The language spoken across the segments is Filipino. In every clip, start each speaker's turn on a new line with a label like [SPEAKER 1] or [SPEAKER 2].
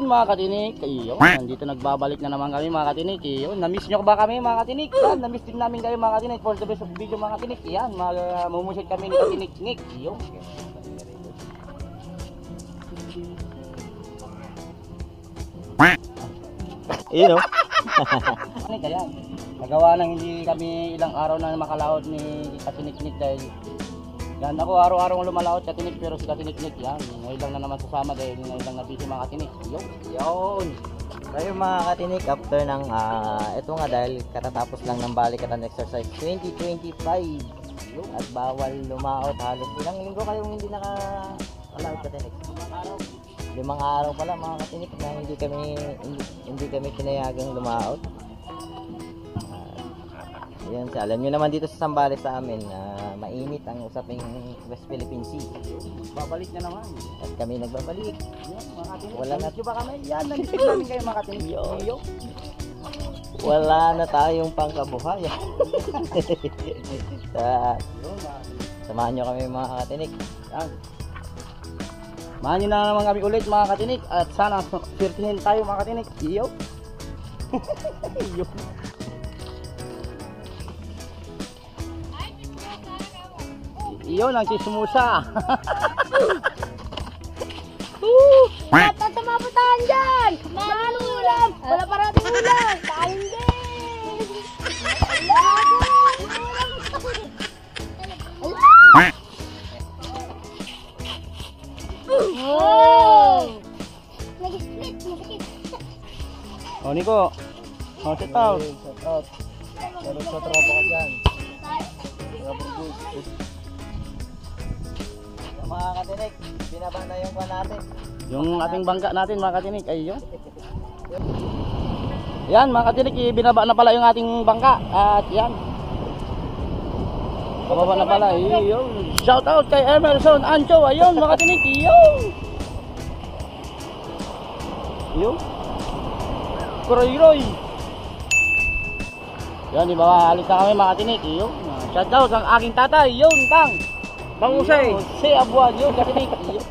[SPEAKER 1] mga katinik, iyo, nandito nagbabalik na naman kami mga katinik. Iyo, na-miss nyo ba kami mga katinik? Yan, na-miss din namin kayo mga katinik. For the best of video mga katinik. Yan, mumusit kami ni Katinik-nik. Iyo. Iyo. Kaya, nagawa nang hindi kami ilang araw na makalaot ni Katinik-nik dahil yan, ako araw-araw lumalaot Katinik, pero si Katinik-nik yan, ngayon lang na naman sasama dahil ngayon lang na busy mga Katinik. Yun.
[SPEAKER 2] Kayo mga katinik, after ng ito nga dahil katatapos lang ng balikatan exercise 2025 at bawal lumaot, halos ilang linggo kayong hindi nakalaot katinik? 5 araw pala mga katinik na hindi kami pinayagang lumaot. Ayan, alam nyo naman dito sa Sambales sa amin, mainit ang usaping West Philippine Sea.
[SPEAKER 1] Babalik na naman.
[SPEAKER 2] At kami nagbabalik.
[SPEAKER 1] Yan, mga Katinik.
[SPEAKER 2] Wala na
[SPEAKER 1] ba kami? Yan, nandito namin kayo mga Katinik. Iyo.
[SPEAKER 2] Wala na tayong pangkabuhay. Samahan nyo kami mga katinik.
[SPEAKER 1] Yan. Samahan nyo na naman kami ulit mga Katinik. At sana sirtihin tayo mga Katinik. Iyo. Iyo. Iyo lang si Sumusa.
[SPEAKER 3] Dapat sa mga putahan dyan! Mahal ulam! Wala parating ulam! Kain din! Oh! Nag-split! Masakit!
[SPEAKER 1] O Nico. O sit out.
[SPEAKER 2] Shout out. Meron sa tropa ka dyan. Mga katinik, binaba na yung kwan natin.
[SPEAKER 1] Yung ating bangka natin mga Katinik ay yun. Yan mga Katinik, binaba na pala yung ating bangka. At yan. Bababa na pala. Yun. Shout out kay Emerson Ancho. Ayun mga Katinik. Yun. Yun. Kuroy-roy. Yan, di ba? Halit na kami mga Katinik. Yun. Shout out ang aking tatay. Yun, Tang. Bang Usay. Si Abuan. Yun, Katinik. Yun.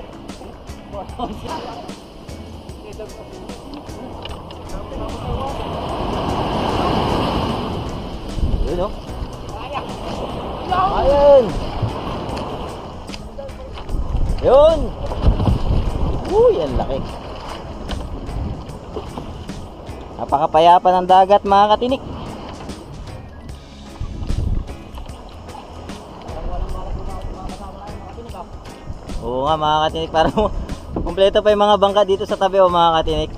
[SPEAKER 2] Yun o. Ayun. Yun. Uy, ang laki. Napakapayapa ng dagat mga katinik. Oo nga mga katinik, parang kumpleto pa yung mga bangka dito sa tabi o mga katinik.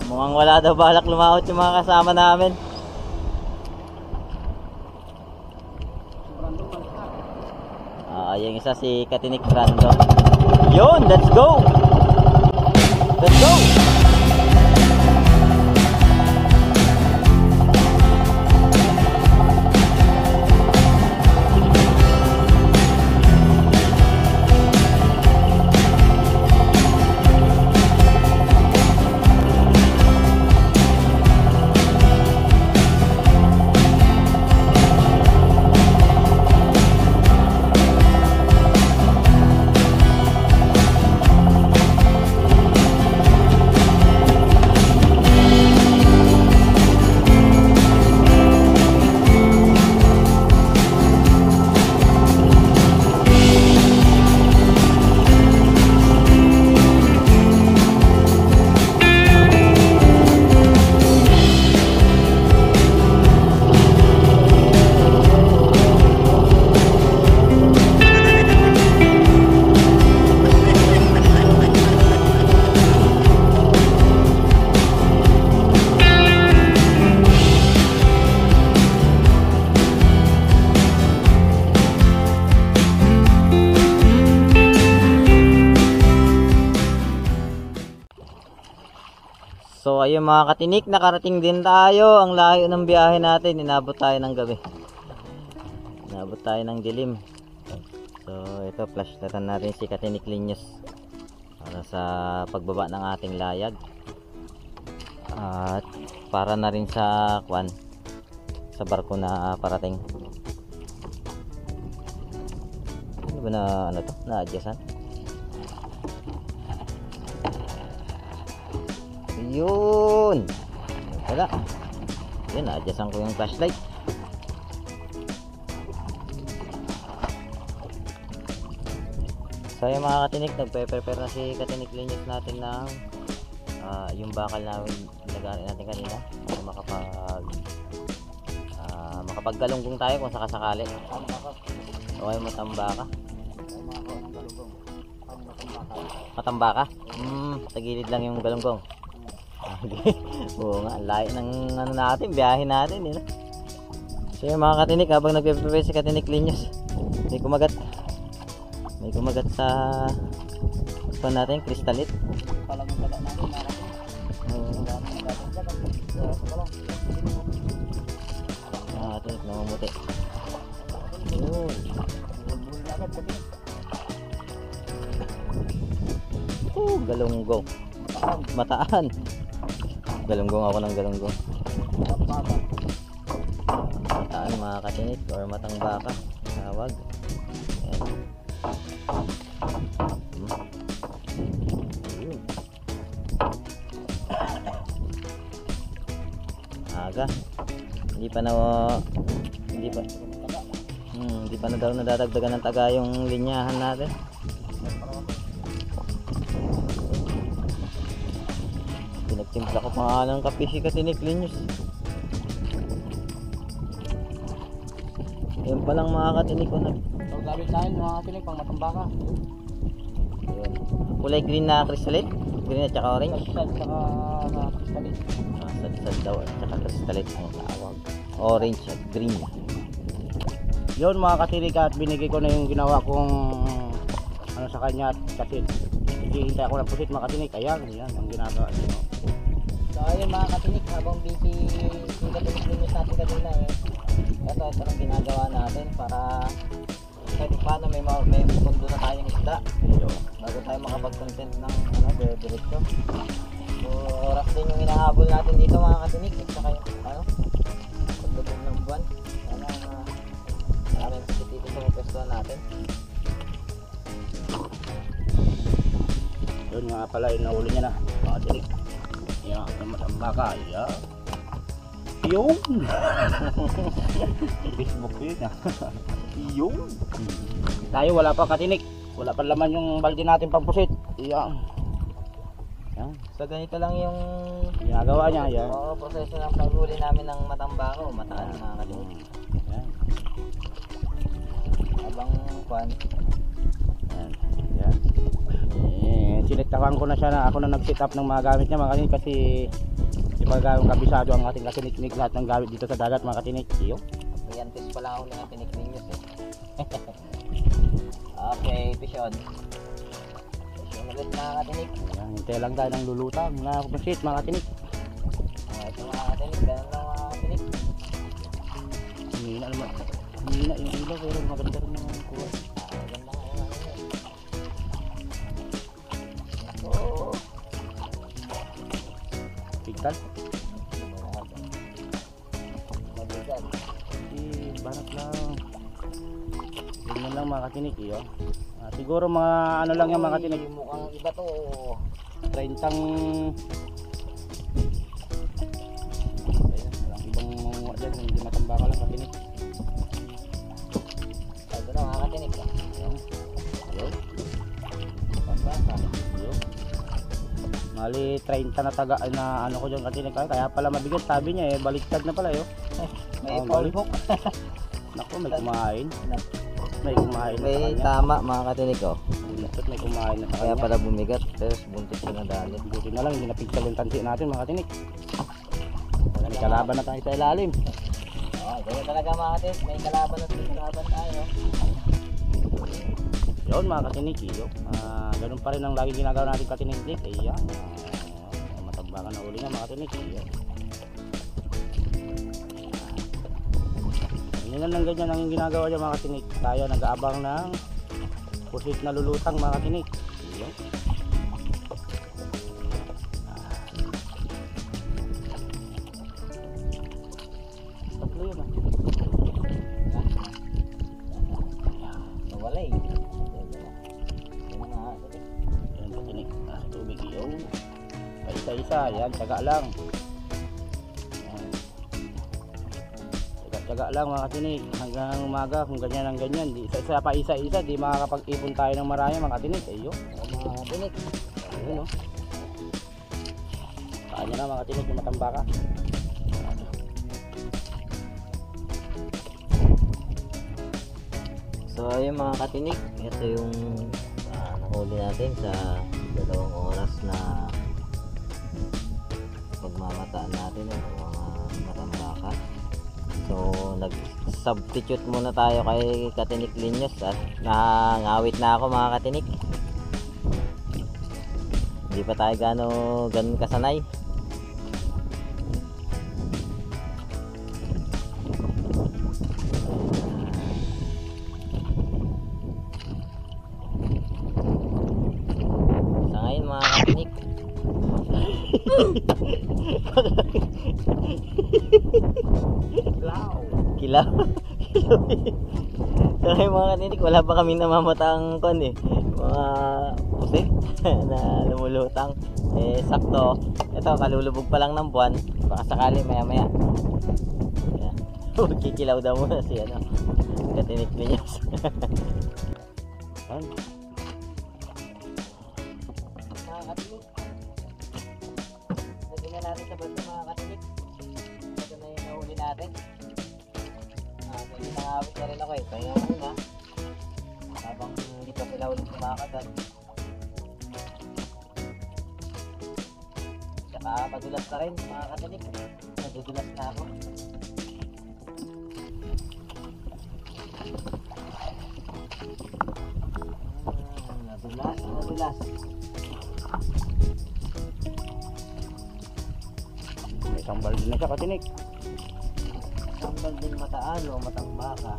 [SPEAKER 2] Mukhang wala daw balak lumaot yung mga kasama namin. Yung isa si Katinik Brando. Yun, let's go! Let's go! So ayun mga katinik, nakarating din tayo. Ang layo ng biyahe natin, inabot tayo ng gabi. Inabot tayo ng dilim. So ito, flash natin si Katinik Linyos para sa pagbaba ng ating layag. At para na rin sa kwan, sa barko na parating. Ano ba na ano to? Na-adjustan? Yun. Wala. Yun, adjustan ko yung flashlight. So yung mga katinik, nagpe-prepare na si Katinik Linyos natin ng yung bakal na nilagay natin kanina para makapaggalunggong tayo kung sakasakali. Okay, matambaka. Matambaka? Tagilid lang yung galunggong. Oo nga, layo ng ano natin, biyahe natin. Yun. So yung mga katinik, habang nagpe-prepare si Katinik Linyos, may kumagat sa pan natin, kristalit. Katinik, namumuti. Yun. Galunggong. Mataan. Galunggong ako ng galunggong. Mataan mga katinik or matang baka. Tawag. Ayan. Ayun. Aga. Hindi pa na daw nadadagdagan ng taga yung linyahan natin. Pinagtimpla ko pa nga ng kape si Katinik Linyos. Yan palang mga katinik ko na.
[SPEAKER 1] So gamit namin mga katinik pang matambaka.
[SPEAKER 2] Ayun. Kulay green na crystalline. Green at saka orange.
[SPEAKER 1] Sad saka kristalit.
[SPEAKER 2] Sad daw at saka crystalline ang tawag. Orange at green.
[SPEAKER 1] Yun mga katinik, at binigay ko na yung ginawa kong ano sa kanya kasi hihintay ako ng pusit mga katinik. Ayan, yan ang ginagawa niyo.
[SPEAKER 2] So ayun mga katinik, habang busy si Katinik Linyos natin kanina ito ang ginagawa natin para kahit paano may pundo na tayong isda bago tayo makapag-content ng diretso. So oras din yung hinahabol natin dito mga katinik, at saka yung paglubog ng buwan. Sana maraming pusit dito sa pwestuhan natin.
[SPEAKER 1] Yun nga pala yung nahuli niya na mga katinik. Yan, ang matambaka. Yan. Yung Facebook yun yung tayo wala pa katinik, wala pa laman yung balde natin pang pusit. Yan.
[SPEAKER 2] So ganito lang yung
[SPEAKER 1] Ginagawa niya. Yan.
[SPEAKER 2] proseso ng paghuli namin ng matambako, mataan mga katinik.
[SPEAKER 1] Yan.
[SPEAKER 2] Habang kwan,
[SPEAKER 1] Yan. Yan. Sinitakan ko na siya na ako na nag-set up ng mga gamit niya mga katinik, kasi di ba kabisado ang ating katinik lahat ng gamit dito sa dagat mga katinik.
[SPEAKER 2] may antes pala ako ng Katinik Linyos Okay, Pishon ulit mga katinik.
[SPEAKER 1] Yan, hintay lang tayo ng lulutang na pusit mga katinik.
[SPEAKER 2] Ito mga katinik, ganun lang mga katinik.
[SPEAKER 1] Hihina naman. Hihina yung ilaw pero maganda rin naman ang kuha.
[SPEAKER 2] Ganda nga yung Ako.
[SPEAKER 1] Pigtal.
[SPEAKER 2] Mabigat.
[SPEAKER 1] Banat lang. Ganyan lang mga katinik. Siguro mga ano lang yan mga katinik.
[SPEAKER 2] Mukhang iba to.
[SPEAKER 1] 30 walang ibang mga dyan, hindi matambaka lang katinik.
[SPEAKER 2] Ito na mga katinik.
[SPEAKER 1] Ayun.
[SPEAKER 2] Pambaka.
[SPEAKER 1] Ayun. Mali 30 na taga na ano ko dyan katinik. Kaya pala mabigat, sabi niya baliktad na pala
[SPEAKER 2] May
[SPEAKER 1] pole
[SPEAKER 2] hook.
[SPEAKER 1] Naku, may kumain. May kumain na sa
[SPEAKER 2] May
[SPEAKER 1] kanya.
[SPEAKER 2] tama mga katinik
[SPEAKER 1] May kumain na sa
[SPEAKER 2] Kaya
[SPEAKER 1] kanya.
[SPEAKER 2] pala bumigat. Pero buntis siya na dali.
[SPEAKER 1] Buti na lang, hindi napigtal yung tansi natin mga katinik. May kalaban na tayo sa ilalim.
[SPEAKER 2] Ganyan talaga mga katinik. May kalaban at may kalaban tayo.
[SPEAKER 1] Yun mga katinik. Ganun pa rin ang laging ginagawa natin katinik. Ayan. Matagbakan na uli na mga katinik. Ganyan lang ganyan ang ginagawa niya mga katinik. Tayo nag-aabang ng pusit na lulutang mga katinik. Ayan. Tatlo yun
[SPEAKER 2] Nawala eh.
[SPEAKER 1] Ayan katinik. Nasa tubig yun. Paisa-isa. Yan, tsaga lang. Yan. Tsaga lang mga katinik. Hanggang umaga, kung ganyan ang ganyan. Isa-isa pa isa-isa, di makakapag-ipon tayo ng marami mga katinik. Ayun.
[SPEAKER 2] Mga katinik.
[SPEAKER 1] Ayun, no? Kanya na mga katinik yung matambaka.
[SPEAKER 2] So ayun mga katinik, ito yung nahuli natin sa 2 oras na pagmamataan natin ng mga matambaka. So nag-substitute muna tayo kay Katinik Linyos at nangawit na ako mga katinik. Hindi pa tayo ganun kasanay. Sa ngayon mga katinik, kilaw. So ngayon mga katinik, wala pa kami namamataang kon eh, mga pusit na lumulutang. Eh sakto, ito kalulubog pa lang ng buwan, baka sakali maya maya kikilaw daw muna si Katinik Linyos.
[SPEAKER 1] Yan.
[SPEAKER 2] Mga katinik, lagyan na natin sa bato mga katinik. Ito na yung nahuli natin. Medyo nangawit na rin ako eh, kaya muna habang hindi pa sila ulit kumakagat. Tsaka madulas na rin mga katinik, nadudulas na ako. Nadulas.
[SPEAKER 1] May sambal din na siya katinik.
[SPEAKER 2] Sambal din mataan o matambaka.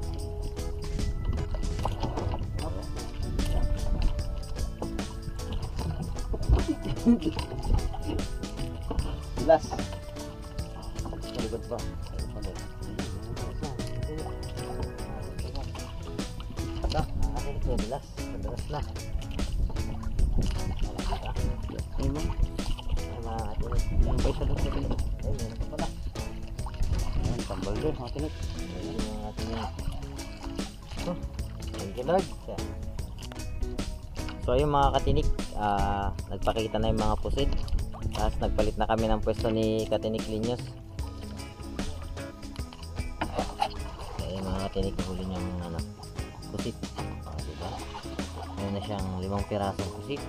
[SPEAKER 1] Bilas. Malikot pa.
[SPEAKER 2] Madulas na.
[SPEAKER 1] Ayun mo. Yan ba isa doon sa katinik?
[SPEAKER 2] Ayun pala.
[SPEAKER 1] Yan, sambal din katinik.
[SPEAKER 2] Ayun yung ating thank you Lord. So ayun mga katinik, nagpakita na yung mga pusit. Tapos nagpalit na kami ng pwesto ni Katinik Linyos. Ayun mga katinik, huli niyang pusit. Diba? Ayun na siyang 5 pirasong pusit.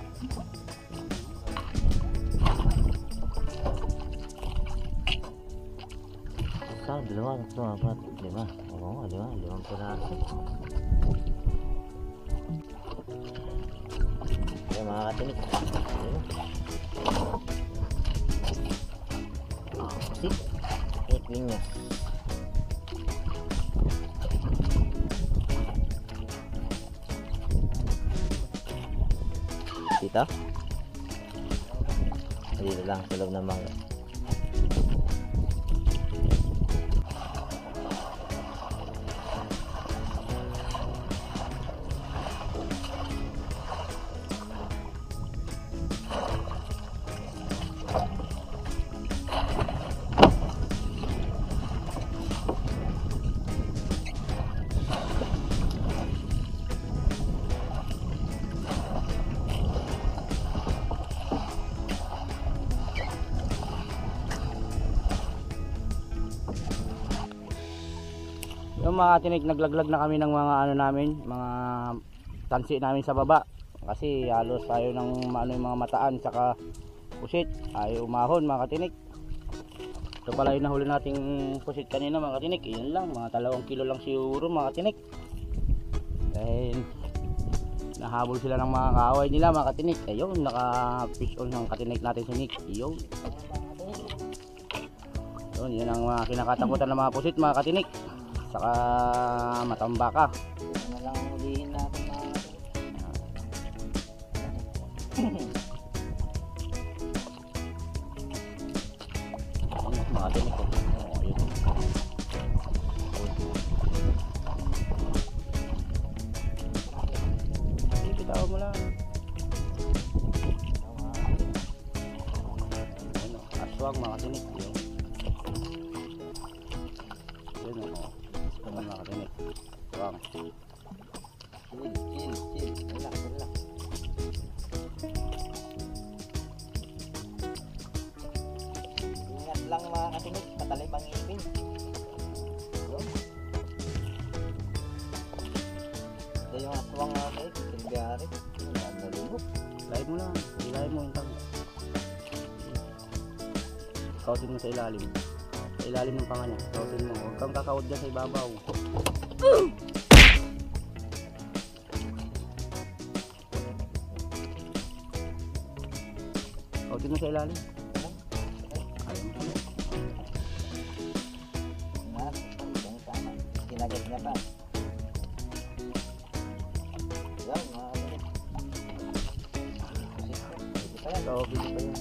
[SPEAKER 2] Isa, 2, 3, 4, 5. Oo, 5 piraso. Ayun mga katinik. Ayun. Pusit. Katinik Linyos. Dito? Dito lang sa loob ng mangga.
[SPEAKER 1] Yung mga katinik, naglaglag na kami ng mga mga tansi namin sa baba. Kasi halos tayo ng yung mga mataan saka pusit ay umahon mga katinik. Ito pala yung nahuli nating pusit kanina mga katinik. Iyon lang, mga 2 kilo lang siguro mga katinik. Dahil nahabol sila ng mga kaaway nila mga katinik. Ayun, naka-fish on ng katinik natin si Nick. Ayun. Yun ang mga kinakatakutan ng mga pusit mga katinik. Saka matambaka.
[SPEAKER 2] Ito na lang hulihin natin
[SPEAKER 1] mga katinik. Bitawan mo lang. aswang mga katinik. Yun o. Aswang mga katinik. Aswang.
[SPEAKER 2] Chill. Relax. Ingat lang mga katinik, patalay pang ngipin. Ito yung aswang mga katinik, silbiari. Nalulog.
[SPEAKER 1] Lahat mo lang. Ilahin mo yung tag. Kautin mo sa ilalim. Sa ilalim ng panga niya. Kautin mo. Huwag kang kakaod dyan sa ibabaw. Kautin mo sa ilalim. Ayaw mo kami.
[SPEAKER 2] Ingat, yung tama. Kinagat niya pa. Yan mga katinik. Pwede pa yan.
[SPEAKER 1] So, pwede pa yan.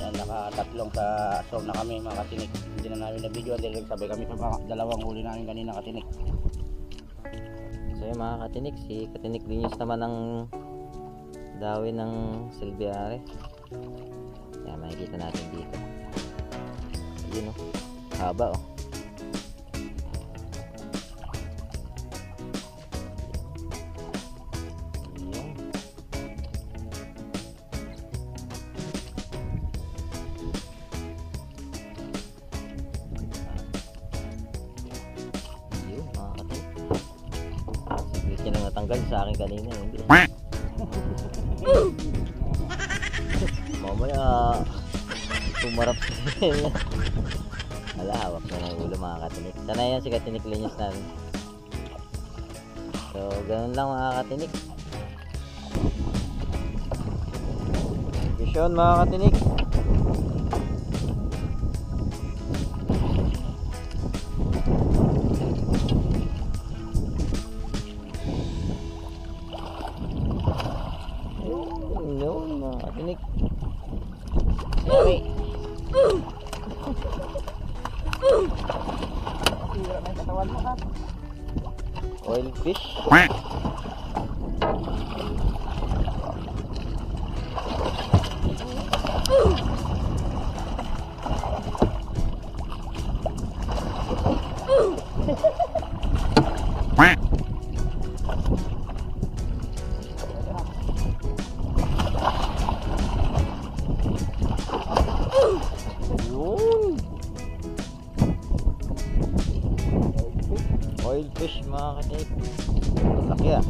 [SPEAKER 1] Yan, nakatatlong sa aswang na kami mga katinik. Hindi na namin na-video dahil nagsabay kami sa mga dalawang huli namin kanina katinik.
[SPEAKER 2] So yung mga katinik, si Katinik Linyos naman ang dawi ng silbiari. Yan, makikita natin dito. Yun o, haba o. Yun. Yun mga katinik. Siglit niya lang natanggal sa akin kanina. Hindi. Mamaya tumarap siya. Wala, hawak na ng ulo mga katinik. Sana yan si Katinik Linyos namin. So, ganun lang mga katinik. Vision mga katinik. Yun mga katinik. Sorry.
[SPEAKER 1] Tira na yung katawan mo ha.
[SPEAKER 2] Oil fish. Yun. Oil fish mga katinik. Laki ah.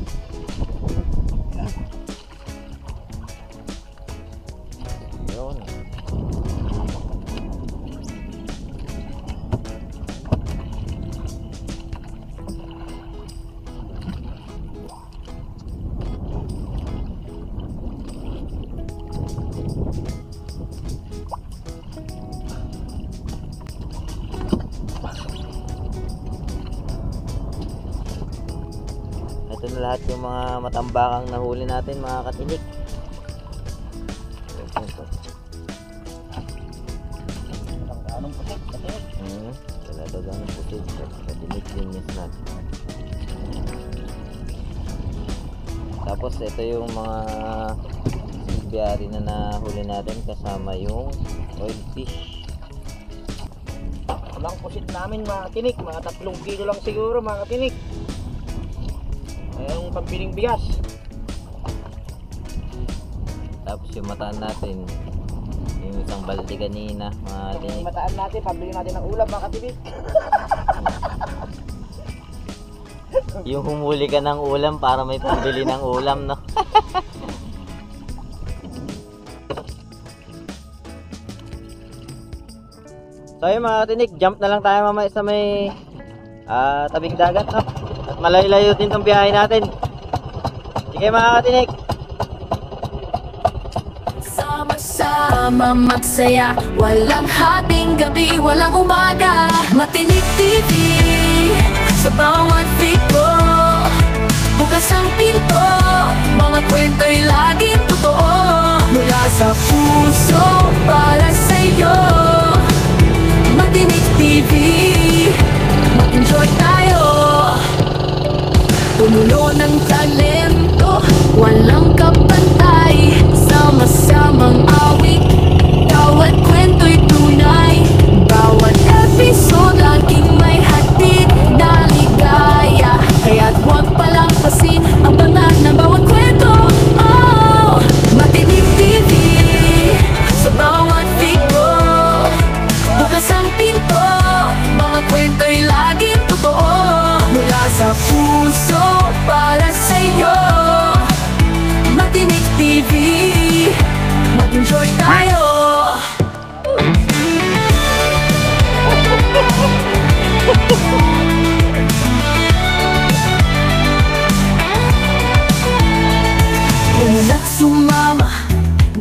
[SPEAKER 2] Yun. Ito na lahat yung mga matambakang nahuli natin mga katinik.
[SPEAKER 1] Anong pusit? Katinik.
[SPEAKER 2] Wala daw ganun pusit. Katinik Linyos natin. Tapos ito yung mga silbiari na nahuli natin kasama yung oil fish.
[SPEAKER 1] Walang pusit namin mga katinik. Mga 3 kilo lang siguro mga katinik. Yung pambiling bigas.
[SPEAKER 2] Tapos yung mataan natin, yung isang balde kanina mga
[SPEAKER 1] Yung
[SPEAKER 2] katinik.
[SPEAKER 1] mataan natin, pambili natin ng ulam mga katinik.
[SPEAKER 2] Yung humuli ka ng ulam para may pambili ng ulam, no? So yun mga katinik, jump na lang tayo mamaya sa may tabing dagat, no? At malayo-layo din tong biyahe natin. Sige mga katinik.
[SPEAKER 4] Sama-sama magsaya, walang hating gabi, walang umaga. Matinik TV, sa bawat pito, bukas ang pinto, mga kwento'y laging totoo. Mula sa puso para sa'yo, Matinik TV, mag-enjoy tayo. Pumulo ng talento, walang kapantay. Sama-samang awit, bawat kwento'y tunay. Bawat episode laging may hatid na ligaya. Kaya't huwag palampasin ang banal ng bawat kwento. Oh, Matinik TV, sa bawat figro, bukas ang pinto, mga kwento'y laging totoo. Mula sa puso para sa'yo, Matinik TV, mag-enjoy tayo. Huwag sumama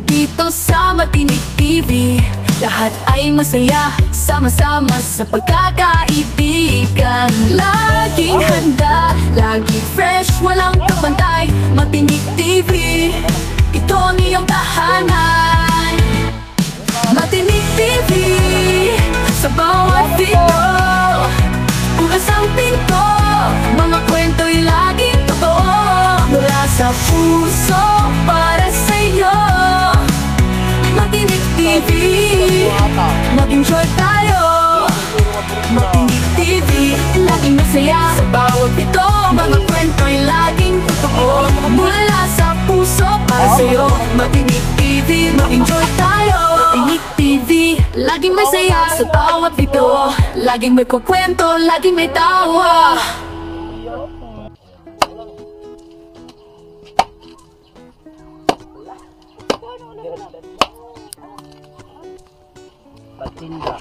[SPEAKER 4] dito sa Matinik TV. Lahat ay masaya, sama-sama sa pagkakaibigan. Laging handa, laging fresh, walang kapantay. Matinik TV, ito ang iyong tahanan. Matinik TV, sa bawat video, bukas ang pinto, mga kwento'y laging totoo. Mula sa puso para sa'yo, Matinik TV, mag-enjoy tayo. Matinik TV, laging masaya. Sa bawat ito, mga kwento'y laging totoo. Mula sa puso para sa'yo, Matinik TV, mag-enjoy tayo. Matinik TV, laging masaya. Sa bawat ito, laging may kukwento, laging may tawa.
[SPEAKER 1] Patinda.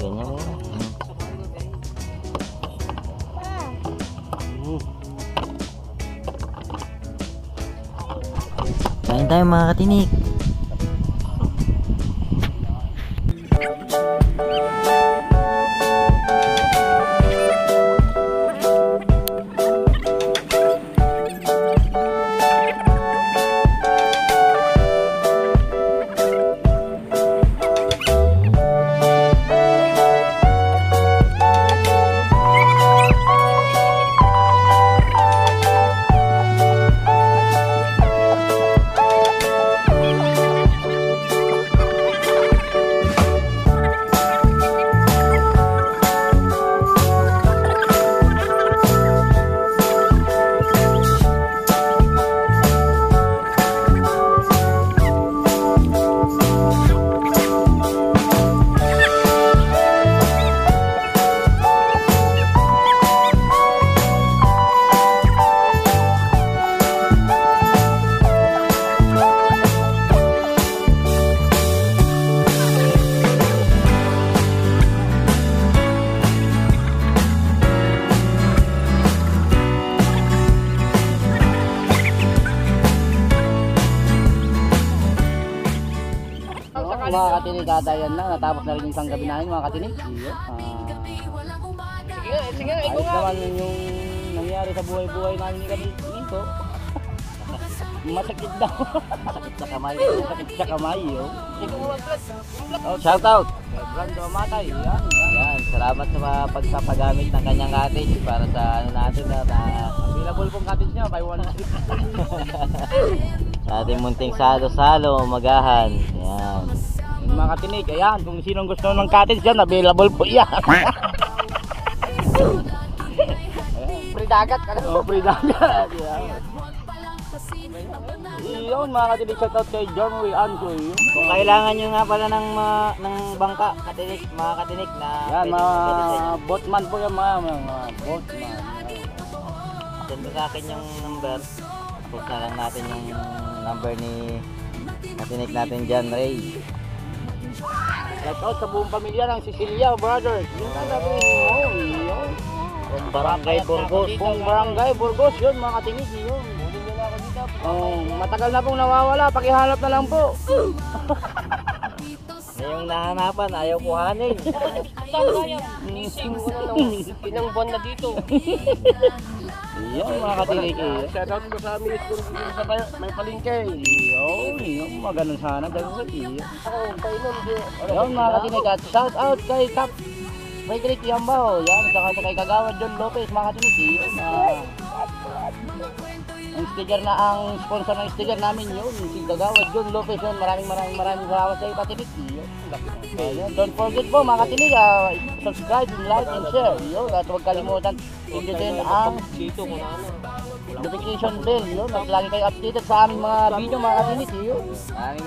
[SPEAKER 2] Ganyan mo. Kain tayo mga katinik.
[SPEAKER 1] Mga katinik, yan lang. Natapos na rin yung isang gabi namin mga katinik. Ayos naman yung nangyari sa buhay-buhay namin ni kami dito. Masakit daw. Masakit sa kamay. Masakit sa kamay.
[SPEAKER 2] Shout out!
[SPEAKER 1] Brando Matay.
[SPEAKER 2] Yan, salamat sa pagpapagamit ng kanyang cottage para sa ano natin na
[SPEAKER 1] Available pong cottage niya. Buy one.
[SPEAKER 2] sa ating munting salo-salo, umagahan. Yan.
[SPEAKER 1] Yung mga katinik, ayan. Kung sinong gusto ng cottage dyan, available po yan. Free dagat ka na. Oh, free dagat. Yun mga katinik, shout out kay John Way Ansoy.
[SPEAKER 2] Kung kailangan nyo nga pala ng bangka, katinik, mga katinik na
[SPEAKER 1] yan,
[SPEAKER 2] pwede
[SPEAKER 1] mga
[SPEAKER 2] magkatid sa inyo.
[SPEAKER 1] boatman po yan, mga boatman.
[SPEAKER 2] Send mo sa akin yung number. Post na lang natin yung number ni katinik natin dyan, Ray.
[SPEAKER 1] Shout out sa buong pamilya ng Sicilia Brothers. Yun na sabi mo, yun.
[SPEAKER 2] Kung Barangay Burgos.
[SPEAKER 1] Kung Barangay Burgos, yun mga katinik, yun. Matagal na pong nawawala, pakihanap na lang po.
[SPEAKER 2] Ngayong ang nahanapan, ayaw kuhanin.
[SPEAKER 1] Ilang buwan na dito. Iyon mga katinik eh. Shoutout ko sa amin sa may palengke. Iyon, maganon sana gagawin. Iyon. Iyon mga katinik at shoutout kay Kap Frederick Yambao. Yan, saka sa kay Kagawad John Lopez mga katinik. Iyon ang sticker na ang sponsor ng sticker namin yun. Si Kagawad John Lopez yun. Maraming salamat sa iyo katinik. Iyon. Don't forget po mga katinig, subscribe, like, and share. Yun, at huwag kalimutan pindutin ang notification bell. Yun, at lagi kayo updated sa aming mga video mga katinig. Yun.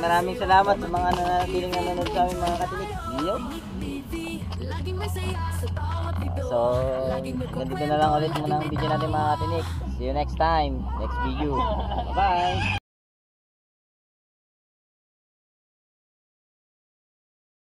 [SPEAKER 2] Maraming salamat sa mga nanatiling nanonood sa amin mga katinik.
[SPEAKER 1] Yun.
[SPEAKER 2] So, ganito na lang ulit muna ang video natin mga katinik. See you next time, next video.
[SPEAKER 1] Bye.